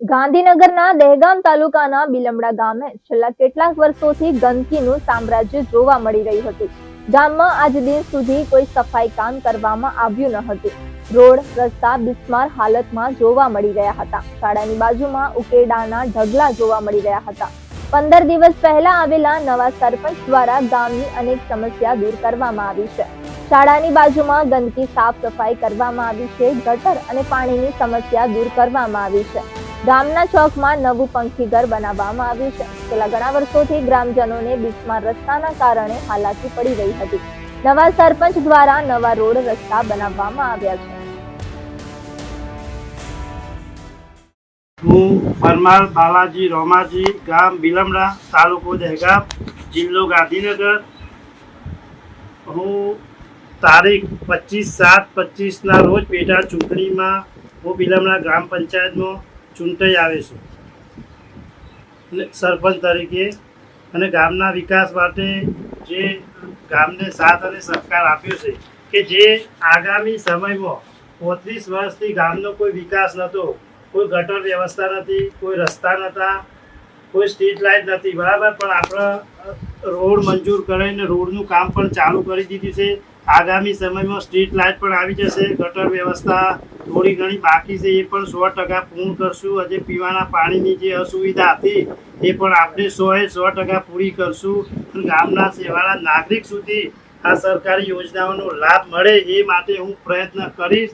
ગાંધીનગરના દહેગામ તાલુકાના બિલમડા ગામે છેલ્લા કેટલાક વર્ષોથી ગંદકીનું સામ્રાજ્ય જોવા મળી રહ્યું હતું. ગામમાં આજ દિન સુધી કોઈ સફાઈ કામ કરવામાં આવ્યું ન હતું. રોડ રસ્તા બિસ્માર હાલતમાં જોવા મળી રહ્યા હતા. શાળાની બાજુમાં ઉકેડાના ઢગલા જોવા મળી રહ્યા હતા. 15 દિવસ પહેલા આવેલા નવા સરપંચ દ્વારા ગામની અનેક સમસ્યા દૂર કરવામાં આવી છે. શાળાની બાજુમાં ગંદકી સાફ સફાઈ કરવામાં આવી છે. ગટર અને પાણીની સમસ્યા દૂર કરવામાં આવી છે. ગામના ચોકમાં નવું પંખી ઘર બનાવવામાં આવ્યું છે. છેલ્લા ઘણા વર્ષોથી ગ્રામજનોને બિસ્માર રસ્તાના કારણે હાલાકી પડી રહી હતી. નવા સરપંચ દ્વારા નવા રોડ રસ્તા બનાવવામાં આવ્યા છે. હું પરમાર બાલાજી રોમાજી, ગામ બિલમડા, તાલુકો દહેગામ, જિલ્લો ગાંધીનગર. હું તારીખ 25/7/25ના રોજ પેટા ચૂંટણીમાં હું બિલમડા ગ્રામ પંચાયતમાં ચૂંટાઈ આવે છું અને સરપંચ તરીકે, અને ગામના વિકાસ માટે જે ગામને સાથ અને સહકાર આપ્યો છે કે જે આગામી સમયમાં 35 વર્ષથી ગામનો કોઈ વિકાસ નહોતો, કોઈ ગટર વ્યવસ્થા નથી, કોઈ રસ્તા નહોતા, કોઈ સ્ટ્રીટ લાઇટ નથી, બરાબર. પણ આપણે રોડ મંજૂર કરીને રોડનું કામ પણ ચાલુ કરી દીધું છે. આગામી સમયમાં સ્ટ્રીટ લાઇટ પણ આવી જશે. ગટર વ્યવસ્થા થોડી ઘણી બાકી છે, એ પણ 100% પૂર્ણ કરશું. આજે પીવાના પાણીની જે અસુવિધા હતી એ પણ આપણે 100% પૂરી કરશું. અને ગામના સેવાળા નાગરિક સુધી આ સરકારી યોજનાઓનો લાભ મળે એ માટે હું પ્રયત્ન કરીશ.